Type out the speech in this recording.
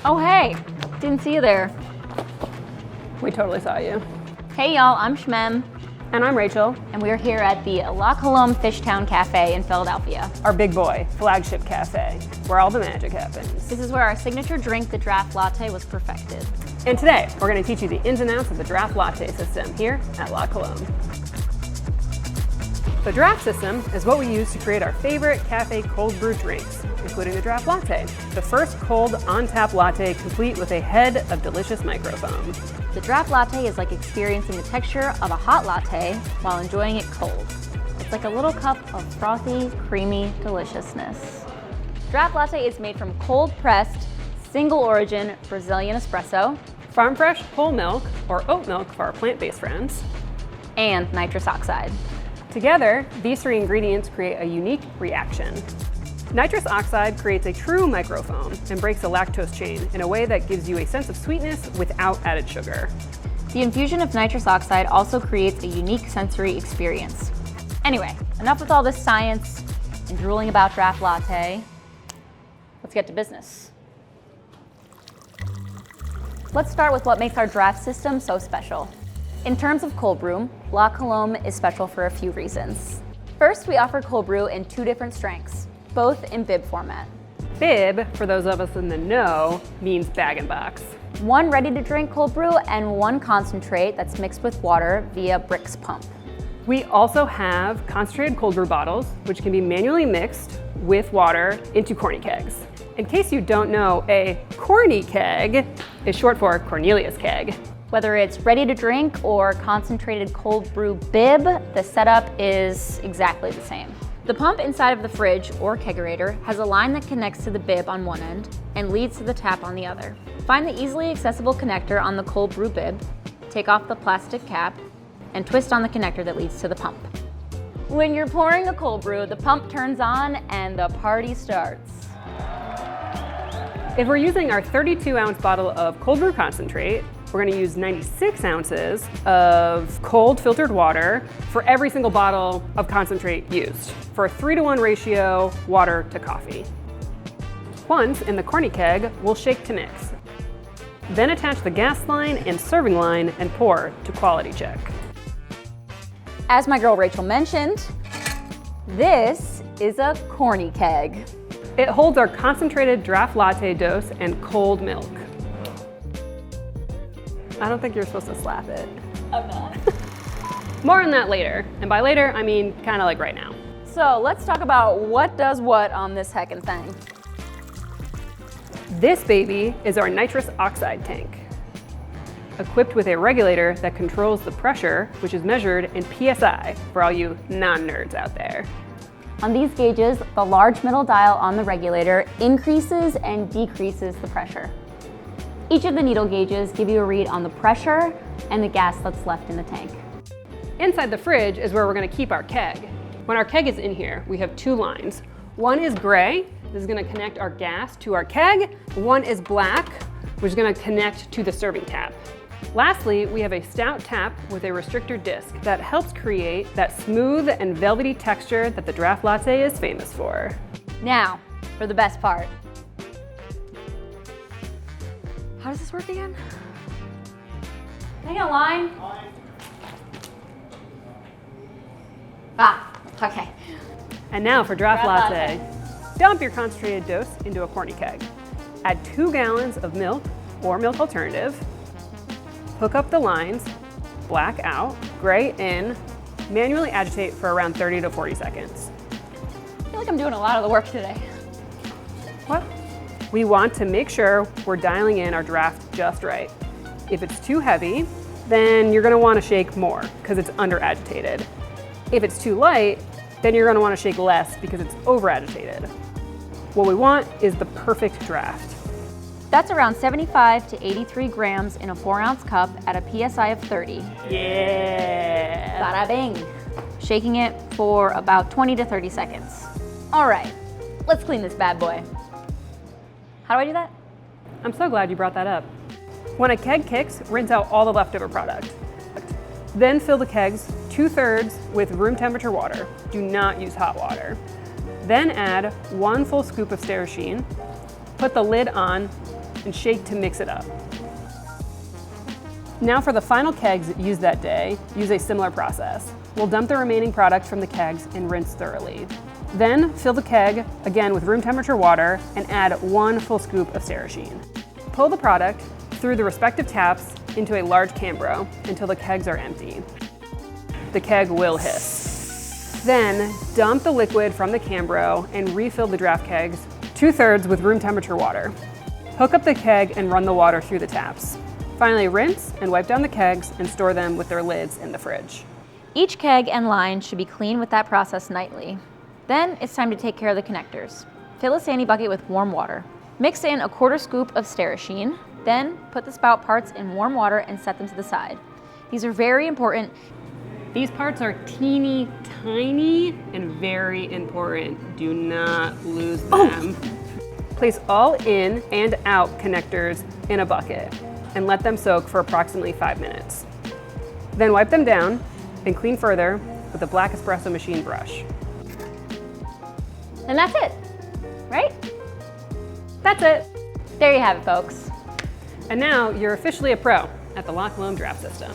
Oh, hey, didn't see you there. We totally saw you. Hey y'all, I'm Shmem. And I'm Rachel. And we're here at the Colombe Fishtown Cafe in Philadelphia. Our big boy, flagship cafe, where all the magic happens. This is where our signature drink, the draft latte, was perfected. And today, we're going to teach you the ins and outs of the draft latte system here at La Colombe. The draft system is what we use to create our favorite cafe cold brew drinks, including the draft latte, the first cold on-tap latte complete with a head of delicious microfoam. The draft latte is like experiencing the texture of a hot latte while enjoying it cold. It's like a little cup of frothy, creamy deliciousness. Draft latte is made from cold-pressed, single-origin Brazilian espresso, Farm fresh whole milk or oat milk for our plant-based friends, and nitrous oxide. Together, these three ingredients create a unique reaction. Nitrous oxide creates a true microfoam and breaks the lactose chain in a way that gives you a sense of sweetness without added sugar. The infusion of nitrous oxide also creates a unique sensory experience. Anyway, enough with all this science and drooling about draft latte. Let's get to business. Let's start with what makes our draft system so special. In terms of cold brew, La Colombe is special for a few reasons. First, we offer cold brew in two different strengths, both in bib format. Bib, for those of us in the know, means bag-in-box. One ready-to-drink cold brew and one concentrate that's mixed with water via Brix pump. We also have concentrated cold brew bottles, which can be manually mixed with water into corny kegs. In case you don't know, a corny keg is short for Cornelius keg. Whether it's ready to drink or concentrated cold brew bib, the setup is exactly the same. The pump inside of the fridge or kegerator has a line that connects to the bib on one end and leads to the tap on the other. Find the easily accessible connector on the cold brew bib, take off the plastic cap, and twist on the connector that leads to the pump. When you're pouring a cold brew, the pump turns on and the party starts. If we're using our 32-ounce bottle of cold brew concentrate, we're going to use 96 ounces of cold filtered water for every single bottle of concentrate used, for a 3-to-1 ratio water to coffee. Once in the corny keg, we'll shake to mix. Then attach the gas line and serving line and pour to quality check. As my girl Rachel mentioned, this is a corny keg. It holds our concentrated draft latte dose and cold milk. I don't think you're supposed to slap it. I'm not. More on that later. And by later, I mean kind of like right now. So let's talk about what does what on this heckin' thing. This baby is our nitrous oxide tank, equipped with a regulator that controls the pressure, which is measured in PSI for all you non-nerds out there. On these gauges, the large middle dial on the regulator increases and decreases the pressure. Each of the needle gauges give you a read on the pressure and the gas that's left in the tank. Inside the fridge is where we're going to keep our keg. When our keg is in here, we have two lines. One is gray, this is going to connect our gas to our keg. One is black, which is going to connect to the serving tap. Lastly, we have a stout tap with a restrictor disc that helps create that smooth and velvety texture that the draft latte is famous for. Now, for the best part. How does this work again? Can I get a line? Ah, okay. And now for draft latte. Dump your concentrated dose into a corny keg. Add 2 gallons of milk or milk alternative. Hook up the lines, black out, gray in, manually agitate for around 30 to 40 seconds. I feel like I'm doing a lot of the work today. What? We want to make sure we're dialing in our draft just right. If it's too heavy, then you're gonna wanna shake more because it's under agitated. If it's too light, then you're gonna wanna shake less because it's over agitated. What we want is the perfect draft. That's around 75 to 83 grams in a 4-ounce cup at a PSI of 30. Yeah! Bada bing. Shaking it for about 20 to 30 seconds. All right, let's clean this bad boy. How do I do that? I'm so glad you brought that up. When a keg kicks, rinse out all the leftover product. Then fill the kegs 2/3 with room temperature water. Do not use hot water. Then add 1 full scoop of Sterasheen. Put the lid on and shake to mix it up. Now for the final kegs used that day, use a similar process. We'll dump the remaining product from the kegs and rinse thoroughly. Then fill the keg again with room temperature water and add 1 full scoop of Sterasheen. Pull the product through the respective taps into a large Cambro until the kegs are empty. The keg will hiss. Then dump the liquid from the Cambro and refill the draft kegs 2/3 with room temperature water. Hook up the keg and run the water through the taps. Finally, rinse and wipe down the kegs and store them with their lids in the fridge. Each keg and line should be cleaned with that process nightly. Then it's time to take care of the connectors. Fill a sandy bucket with warm water. Mix in a 1/4 scoop of Sterasheen. Then put the spout parts in warm water and set them to the side. These are very important. These parts are teeny tiny and very important. Do not lose them. Place all in and out connectors in a bucket and let them soak for approximately 5 minutes. Then wipe them down and clean further with a black espresso machine brush. And that's it, right? That's it. There you have it, folks. And now you're officially a pro at the La Colombe draft system.